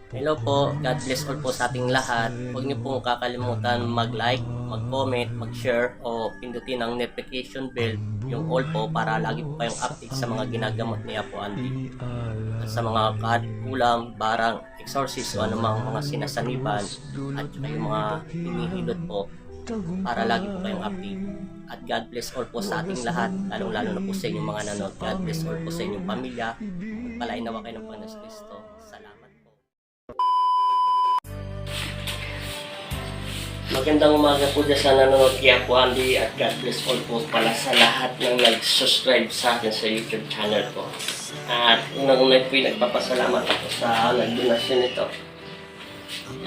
Hello po, God bless all po sa ating lahat. Huwag niyo pong kakalimutan mag-like, mag-comment, mag-share o pindutin ang notification bell, yung all po para lagi po kayong update sa mga ginagamot ni Apo Andy. At sa mga kulang, barang, exorcist o anumang mga sinasaniban at saka yung mga hinihilot po para lagi po kayong update. At God bless all po sa ating lahat, lalong-lalo na po sa inyong mga nanonood. God bless all po sa inyong pamilya. Pagpalain nawa kayo ng Panginoon Kristo. Salamat po. Magandang umaga po dyan sa nanonood kay Apo Andy at God bless all po pala sa lahat ng nag-subscribe sa akin sa YouTube channel ko. At unang-unay po yung nagpapasalamat ako sa nag-donasyon nito.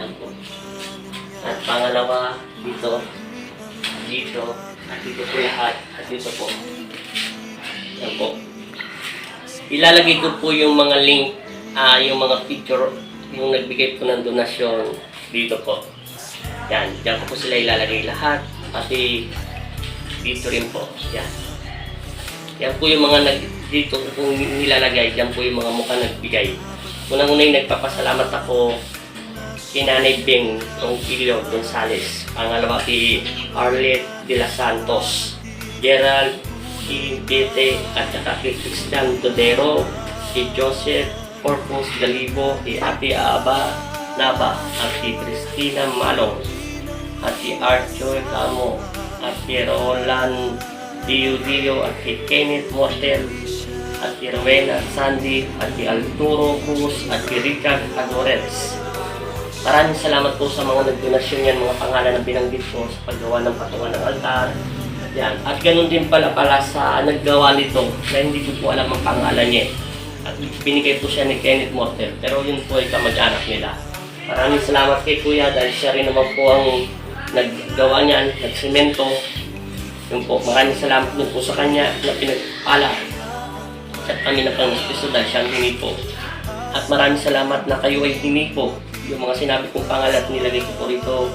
Yan po. At pangalawa, dito, at dito po lahat, at dito po. Yan po. Ilalagay ko po yung mga link, yung mga picture, yung nagbigay po ng donasyon dito po. Yan, dyan po sila ilalagay lahat, pati dito rin po. Yan. Yan po yung mga dito kung nilalagay, dyan po yung mga mukha nagbigay. Unang-unay nagpapasalamat ako kay Nanay Beng Ronquillo Gonzales. Pangalawa kay Arlette de la Santos, Gerald Bete at saka kay Christian Todero, kay Joseph Corpus Galibo, kay Ate Aba Naba, at kay Christina Malong, at kay Arthur Camo, at kay Roland Dio, at kay Kenneth Mortel, at kay Rowena Sandy, at kay Arturo Cruz, at kay Richard Adores. Maraming salamat po sa mga nagdonasyon yan, mga pangalan na binanggit ko sa paggawa ng patungan ng altar. Yan. At ganun din pala sa naggawa nito na hindi ko po alam ang pangalan niya. At binigay po siya ni Kenneth Mortel, pero yun po ay kamag-anak nila. Maraming salamat kay Kuya dahil siya rin naman po ang naggawa niyan, nagsemento. Yun po, maraming salamat din po sa kanya na pinagpala at kami na pang-espiso dahil siya ang hini po. At maraming salamat na kayo ay hini po. Yung mga sinabi kong pangalan at nilagay ko po rito,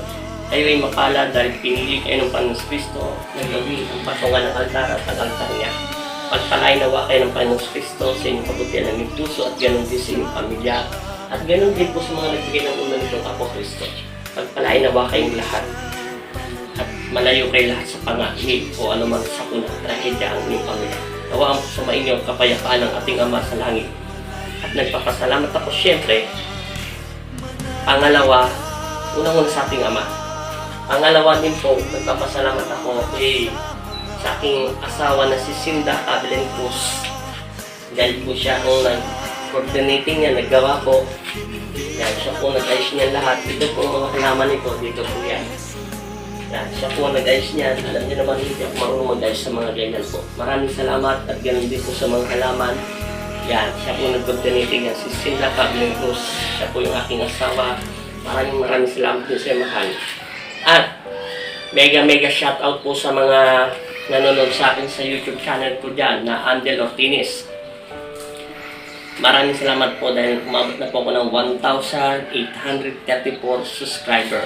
kayo ay mapala dahil pinili kayo ng Panginoon Kristo na gawin ang patungan ng altar at ang altar niya. Pagpalain nawa kayo ng Panginoon Kristo sa inyong kabutihan ng inyong puso at ganun din sa inyong pamilya. At ganun din po sa mga nagbigay ng unang nitong Apo Kristo. Pagpalain nawa kayong lahat. At malayo kayo lahat sa pangahig o anumang sakuna at trahedya ang inyong pamilya. Nawa ang sa inyo kapayapaan ng ating Ama sa langit. At nagpapasalamat ako siyempre. Pangalawa, unang-una sa ating Ama. Pangalawa din po, nagpapasalamat ako sa aking asawa na si Cinda Abelen Cruz. Dahil po siya ang nag-coordinating niya, naggawa ko. Yan, siya po nag-ayos niya lahat. Ito po ang mga halaman nito, dito po yan. Yan, siya po nag-ayos niya. Alam niyo naman, hindi ako marunong mag-ayos sa mga ganyan po. Maraming salamat at ganun din po sa mga halaman. Yan, siya po nag-coordinating yan, si Cinda Abelen Cruz. Siya po yung aking asawa. Maraming salamat din sa mahal. At mega shoutout po sa mga nanonood sa akin sa YouTube channel ko dyan na Andel Ortinis. Maraming salamat po dahil umabot na po ako ng 1,834 subscriber.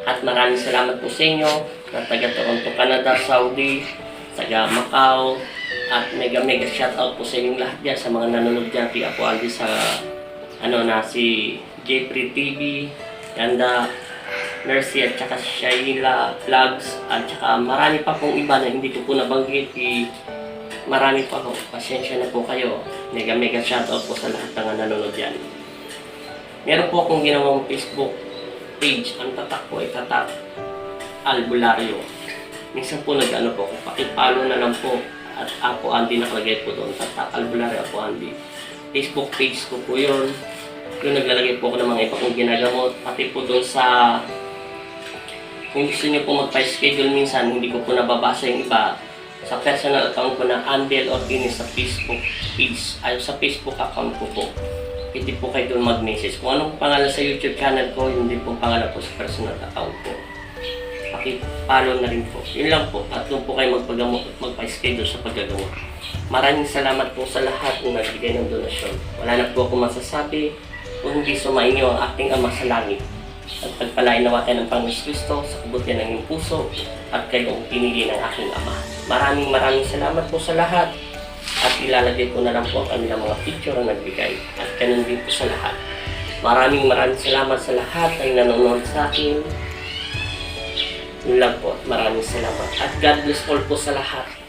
At maraming salamat po sa inyo na taga Toronto, Canada, Saudi, taga Macau. At mega shoutout po sa inyong lahat dyan sa mga nanonood dyan kay Apo Andy sa si Jeffrey TV, Ganda, Mercy at saka Shaila Vlogs at saka marami pa pong iba na hindi ko po nabanggit. Marami pa po. Pasensya na po kayo. Mega shoutout po sa lahat ng nanonood yan. Meron po akong ginawang Facebook page. Ang tatak po ay Tatak Albularyo. Minsan po nag-ano po, pakipalo na lang po at Apo Andy nakalagay po doon. Tatak Albularyo Apo Andy. Facebook page ko po yun. Doon naglalagay po ako ng mga iba kong ginagamot. Pati po doon sa kung gusto niyo po magpa-schedule minsan, hindi ko po nababasa yung iba. Sa personal account ko na Andel Ortinis sa Facebook page, ay sa Facebook account ko po. Hindi po kayo doon mag-message. Kung anong pangalan sa YouTube channel ko, hindi po pangalan po sa personal account ko. Paki-follow na rin po. Yun lang po. At doon po kayo magpagamot at magpa-schedule sa paggagamot. Maraming salamat po sa lahat ng nagbigay ng donasyon. Wala na po ako masasabi kung hindi sumainyo ang ating Ama sa langit. At pagpalain nawa kayo ng Panginoon Kristo sa kabutihan ng iyong puso at kayo ang pinili ng aking Ama. Maraming salamat po sa lahat. At ilalagay ko na lang po ang kanilang mga picture na nagbigay. At ganun din po sa lahat. Maraming salamat sa lahat ng nanonood sa akin. Yun lang po. Maraming salamat. At God bless all po sa lahat.